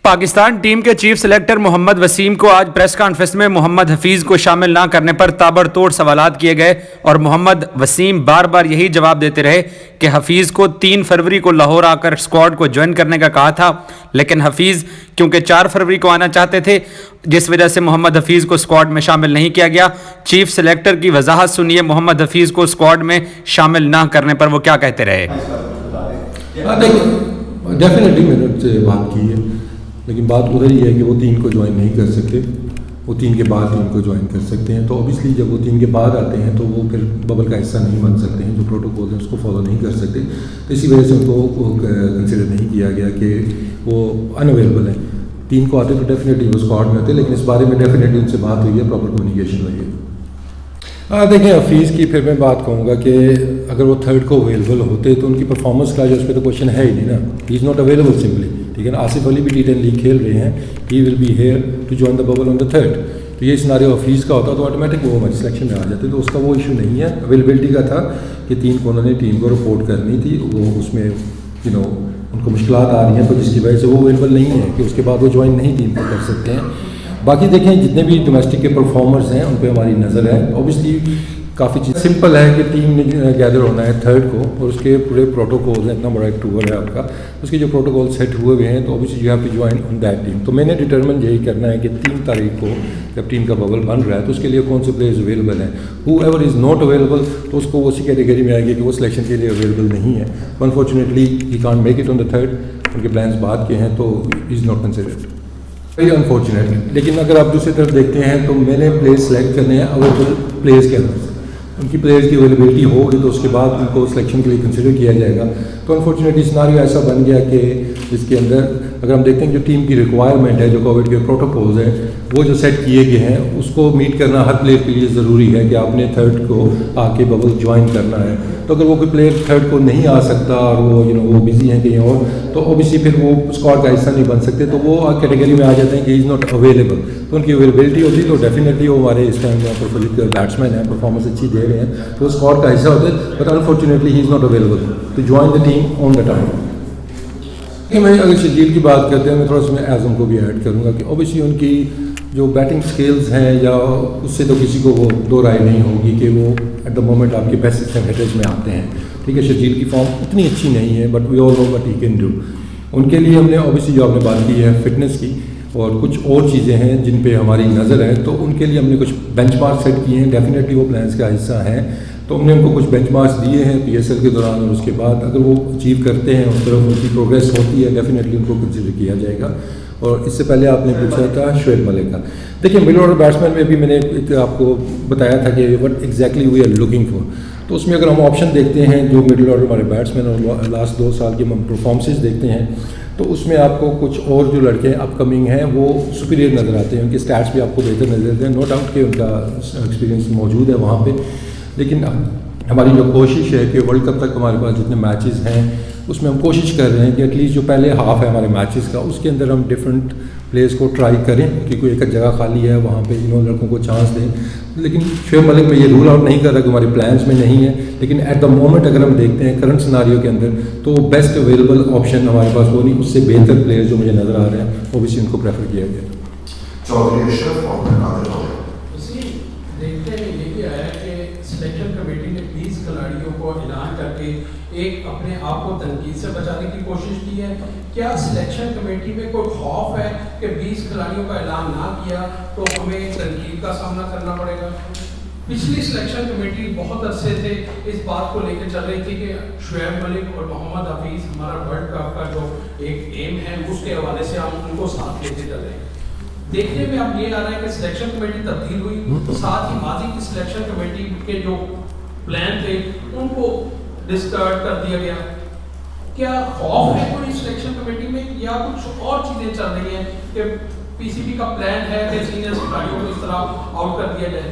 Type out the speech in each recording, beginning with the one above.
Pakistan team کے chief selector محمد وسیم کو آج پریس کانفرنس میں محمد حفیظ کو شامل نہ کرنے پر تابڑتوڑ سوالات کیے گئے اور محمد وسیم بار بار یہی جواب دیتے رہے کہ حفیظ کو 3 فروری کو لاہور آ کر اسکواڈ کو جوائن کرنے کا کہا تھا، لیکن حفیظ کیونکہ 4 فروری کو آنا چاہتے تھے جس وجہ سے محمد حفیظ کو اسکواڈ میں شامل نہیں کیا گیا۔ چیف سلیکٹر کی وضاحت سنیے محمد حفیظ کو اسکواڈ میں شامل نہ کرنے پر وہ کیا کہتے رہے۔ ڈیفینیٹلی میں نے ان سے بات کی ہے، لیکن بات ادھر ہی ہے کہ وہ 3 کو جوائن نہیں کر سکتے، وہ 3 کے بعد 3 کو جوائن کر سکتے ہیں۔ تو اوبیسلی جب وہ 3 کے بعد آتے ہیں تو وہ پھر ببل کا حصہ نہیں بن سکتے ہیں، جو پروٹوکول ہیں اس کو فالو نہیں کر سکتے، تو اسی وجہ سے ان کو کنسیڈر نہیں کیا گیا کہ وہ ان اویلیبل ہیں۔ 3 کو آتے تو ڈیفینیٹلی وہ اسکواڈ میں ہوتے، لیکن اس بارے میں ڈیفینیٹلی ان سے بات ہوئی ہے، پراپر کمیونیکیشن ہوئی ہے۔ دیکھیں حفیظ کی پھر میں بات کہوں گا کہ اگر وہ 3rd کو اویلیبل ہوتے تو ان کی پرفارمنس کا جو اس پہ تو کوشچن ہے ہی نہیں نا، ہی از ناٹ اویلیبل سمپلی، ٹھیک ہے نا۔ آصف علی بھی T10 لیگ کھیل رہے ہیں، he will be here to join the bubble on the 3rd۔ تو یہ سناریو حفیظ کا ہوتا تو آٹومیٹک وہ ہماری سلیکشن میں آ جاتے، تو اس کا وہ ایشو نہیں ہے۔ اویلیبلٹی کا تھا کہ 3 کو انہوں نے ٹیم کو رپورٹ کرنی تھی، وہ اس میں ان کو مشکلات آ رہی ہیں تو جس کی وجہ سے وہ اویلیبل نہیں ہے کہ اس کے بعد وہ جوائن نہیں ٹیم کو کر سکتے ہیں۔ باقی دیکھیں جتنے بھی ڈومیسٹک کے پرفارمرز ہیں ان پہ ہماری نظر ہے۔ اوبیسلی کافی چیز سمپل ہے کہ ٹیم نے گیدر ہونا ہے 3rd کو، اور اس کے پورے پروٹوکول ہیں، اتنا بڑا ایک ٹور ہے آپ کا، اس کے جو پروٹوکول سیٹ ہوئے ہوئے ہیں، تو obviously you have to join on that team. تو میں نے ڈٹرمن یہی کرنا ہے کہ 3 تاریخ کو جب ٹیم کا ببل بن رہا ہے تو اس کے لیے کون سے پلیئرز اویلیبل ہیں۔ ہو ایور از ناٹ اویلیبل تو اس کو اسی کیٹیگری میں آئے گی کہ وہ سلیکشن کے لیے اویلیبل نہیں ہے۔ Unfortunately he can't make it on the 3rd، ان کے پلانس بعد کے ہیں تو is not considered, very unfortunate. لیکن اگر آپ دوسری طرف دیکھتے ہیں تو میں نے پلیئر سلیکٹ کرنے ہیں اویلیبل پلیئرز کے اندر سے، ان کی پلیئرز کی اویلیبلٹی ہوگی تو اس کے بعد ان کو سلیکشن کے لیے کنسیڈر کیا جائے گا۔ تو انفارچونیٹلی سناریو ایسا بن گیا کہ جس کے اندر اگر ہم دیکھتے ہیں جو ٹیم کی ریکوائرمنٹ ہے، جو کووڈ کے پروٹوکولز ہیں وہ جو سیٹ کیے گئے ہیں اس کو میٹ کرنا ہر پلیئر کے لیے ضروری ہے کہ آپ نے 3rd کو آ کے ببل جوائن کرنا ہے۔ تو اگر وہ کوئی پلیئر 3rd کو نہیں آ سکتا اور وہ بزی ہیں کہیں اور، تو اوبیسلی پھر وہ اسکواڈ کا حصہ نہیں بن سکتے، تو وہ کیٹیگری میں آ جاتے ہیں کہ از ناٹ اویلیبل۔ تو ان کی اویلیبلٹی ہوتی تو ڈیفینیٹلی وہ ہمارے اس ٹائم پرفیکٹ بیٹسمین ہیں، پرفارمنس اچھی دے رہے ہیں، تو اسکواڈ کا حصہ ہوتے ہیں، but unfortunately he is not available to join the team on the time. میں اگر شکیل کی بات کرتے ہیں میں تھوڑا سا میں اعظم کو بھی ایڈ کروں گا کہ اوبیسلی ان کی جو بیٹنگ سکلز ہیں یا اس سے تو کسی کو وہ دو رائے نہیں ہوگی کہ وہ ایٹ دا مومنٹ آپ کے بیسٹ سسٹم ہیٹرز میں آتے ہیں، ٹھیک ہے۔ شکیل کی فارم اتنی اچھی نہیں ہے but we all know what he can do. ان کے لیے ہم نے اوبیسلی جو آپ نے بات کی ہے فٹنس کی اور کچھ اور چیزیں ہیں جن پہ ہماری نظر ہے، تو ان کے لیے ہم نے کچھ بینچ مارک سیٹ کیے ہیں، ڈیفینیٹلی وہ پلانس کا حصہ ہیں، تو ہم نے ان کو کچھ بینچ مارکس دیے ہیں PSL کے دوران، اور اس کے بعد اگر وہ اچیو کرتے ہیں اس طرف ان کی پروگریس ہوتی ہے ڈیفینیٹلی ان کو کنسیڈر کیا جائے گا۔ اور اس سے پہلے آپ نے پوچھا تھا شعیب ملک کا، دیکھیں مڈل آرڈر بیٹسمین میں بھی میں نے آپ کو بتایا تھا کہ what exactly we are looking for. تو اس میں اگر ہم آپشن دیکھتے ہیں جو مڈل آرڈر ہمارے بیٹسمین اور لاسٹ 2 سال کی ہم پرفارمنسز دیکھتے ہیں، تو اس میں آپ کو کچھ اور جو لڑکے اپ کمنگ ہیں وہ سپیریئر نظر آتے ہیں، ان کے اسٹیٹس بھی آپ کو بہتر نظر آتے ہیں، نو ڈاؤٹ کہ ان کا ایکسپیرینس موجود ہے وہاں پہ، لیکن ہماری جو کوشش ہے کہ ورلڈ کپ تک ہمارے پاس جتنے میچز ہیں اس میں ہم کوشش کر رہے ہیں کہ ایٹ لیسٹ جو پہلے ہاف ہے ہمارے میچز کا اس کے اندر ہم ڈفرینٹ پلیئرس کو ٹرائی کریں کہ کوئی ایک جگہ خالی ہے وہاں پہ لڑکوں کو چانس دیں۔ لیکن شعیب ملک میں یہ رول آؤٹ نہیں کر رہا کہ ہمارے پلانس میں نہیں ہے، لیکن ایٹ دا مومنٹ اگر ہم دیکھتے ہیں کرنٹ سناریو کے اندر تو بیسٹ اویلیبل آپشن ہمارے پاس وہ نہیں، اس سے بہتر پلیئر جو مجھے نظر آ رہے ہیں وہ بھی ان کو پریفر کیا گیا۔ سلیکشن کمیٹی نے 20 کھلاڑیوں کو اعلان کر کے ایک اپنے آپ کو تنقید سے بچانے کی کوشش کی ہے۔ کیا سلیکشن کمیٹی میں کوئی خوف ہے کہ 20 کھلاڑیوں کا اعلان نہ کیا تو ہمیں تنقید کا سامنا کرنا پڑے گا؟ پچھلی سلیکشن کمیٹی بہت عرصے سے اس بات کو لے کے چل رہی تھی کہ شعیب ملک اور محمد حفیظ ہمارا ورلڈ کپ کا جو ایک ایم ہے اس کے حوالے سے ہم ان کو ساتھ لیتے چل رہے ہیں۔ دیکھنے میں اب یہ آ رہا ہے کہ سلیکشن کمیٹی تبدیل ہوئی، ساتھ ہی ماضی کی سلیکشن کمیٹی کے جو پلان تھے ان کو ڈسکارڈ کر دیا گیا۔ کیا خوف ہے کوئی سلیکشن کمیٹی میں یا کچھ اور چیزیں چل رہی ہیں کہ PCB کا پلان ہے کہ سینئر کھلاڑیوں کو اس طرح آؤٹ کر دیا جائے؟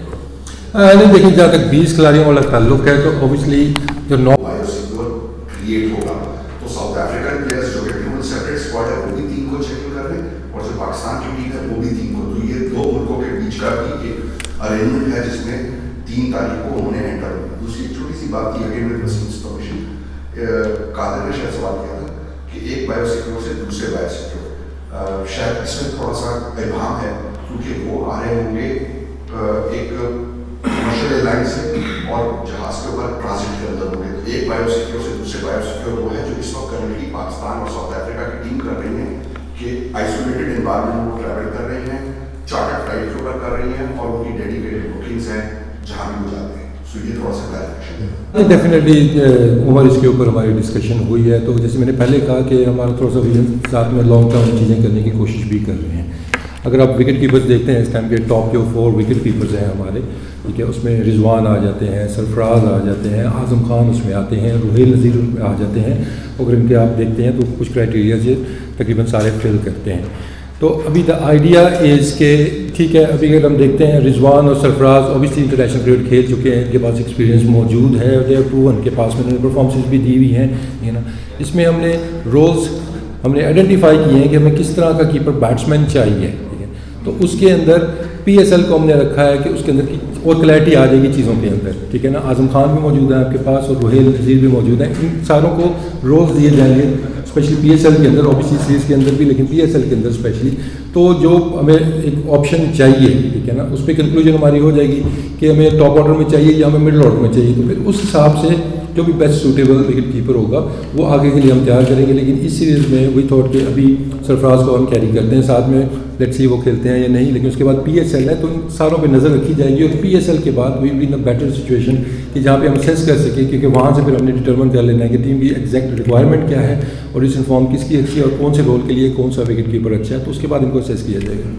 نہیں دیکھیں جہاں تک 20 کھلاڑیوں والا تعلق ہے تو اوبیسلی جو کریٹ ہوگا تو ساؤتھ افریقن پلیئرز جو کہ بالکل سیپریٹ اسکواڈ ہے وہ بھی 3 کو چیک کر رہے ہیں اور جو پاکستان کی ٹیم ہے وہ بھی 3 کو، تو یہ 2 ملکوں کے بیچ کا بھی ایک ارینجمنٹ ہے جس میں 3 تاریخ کو انہوں نے انٹر ہونا۔ دوسری چھوٹی سی بات کی اگین ود وسیم انفارمیشن، قادر نے شاید سوال کیا تھا کہ ایک بایو سیکیور سے دوسرے بایو سیکیور شاید اس میں تھوڑا سا ابہام ہے کیونکہ وہ آ رہے ہوں گے ایک کمرشل ایئر لائن سے اور جہاز کے اوپر ٹرانزٹ کے اندر ہوں گے. تو ایک بایو سیکیور سے دوسرے بایو سیکیور وہ ہے جو اس وقت کرنٹلی پاکستان اور ساؤتھ افریقہ کی ٹیم کر رہی ہے کہ آئسولیٹڈ انوائرمنٹ میں وہ ٹریول کر رہی ہیں, چارٹر فلائٹ کے اوپر کر رہی ہیں اور ان کی ڈیڈیکیٹڈ بکنگس ہیں جہاں بھی وہ جاتے ہیں. سو یہ تھوڑا سا کلیریفیکشن ہے. ڈیفینیٹلی عمر اس کے اوپر ہماری ڈسکشن ہوئی ہے. تو جیسے میں نے پہلے کہا کہ ہمارا تھوڑا سا ویژن ساتھ میں لانگ ٹرم چیزیں کرنے کی کوشش بھی کر رہے ہیں. اگر آپ وکٹ کیپرز دیکھتے ہیں اس ٹائم کے ٹاپ جو 4 وکٹ کیپرز ہیں ہمارے, ٹھیک ہے, اس میں رضوان آ جاتے ہیں, سرفراز آ جاتے ہیں, اعظم خان اس میں آتے ہیں, روہیل نذیر آ جاتے ہیں. اگر ان کے آپ دیکھتے ہیں تو کچھ کرائٹیریا سے تقریباً سارے فل کرتے ہیں. تو ابھی دا آئیڈیا از کہ ٹھیک ہے, ابھی اگر ہم دیکھتے ہیں رضوان اور سرفراز اوبیسلی انٹرنیشنل کرکٹ کھیل چکے ہیں, ان کے پاس ایکسپیرینس موجود ہے, دے ہیو پروون, کے پاس میں پرفارمنسز بھی دی ہوئی ہیں, ٹھیک ہے نا. اس میں ہم نے رولز ہم نے آئیڈینٹیفائی کیے ہیں کہ ہمیں کس طرح کا کیپر بیٹسمین چاہیے, ٹھیک ہے. تو اس کے اندر پی ایس ایل کو ہم نے رکھا ہے کہ اس کے اندر کی اور کلیئرٹی آ جائے گی چیزوں کے اندر, ٹھیک ہے نا. اعظم خان بھی موجود ہیں آپ کے پاس اور روہیل نذیر بھی موجود ہیں. ان ساروں کو رولز دیے جائیں گے اسپیشلی پی ایس ایل کے اندر, اوبیسلی سیریز کے اندر بھی, لیکن پی ایس ایل کے اندر اسپیشلی. تو جو ہمیں ایک آپشن چاہیے, ٹھیک ہے نا, اس پہ کنکلوژن ہماری ہو جائے گی کہ ہمیں ٹاپ آرڈر میں چاہیے یا ہمیں مڈل آرڈر میں چاہیے. تو پھر اس حساب سے جو بھی بیسٹ سوٹیبل وکٹ کیپر ہوگا وہ آگے کے لیے ہم تیار کریں گے. لیکن اس سیریز میں وہی تھاٹ کہ ابھی سرفراز کو ہم کیری کرتے ہیں ساتھ میں, لیٹس سی وہ کھیلتے ہیں یا نہیں, لیکن اس کے بعد پی ایس ایل ہے تو ان ساروں پہ نظر رکھی جائے گی. اور پی ایس ایل کے بعد we be in a better situation کہ جہاں پہ ہم اسیس کر سکیں, کیونکہ وہاں سے پھر ہم نے ڈٹرمن کر لینا ہے کہ ٹیم کی ایگزیکٹ ریکوائرمنٹ کیا ہے اور اس انفارم کس کی اچھی ہے اور کون سے رول کے لیے کون سا وکٹ کیپر اچھا ہے. تو اس کے بعد ان کو اسیس کیا جائے گا.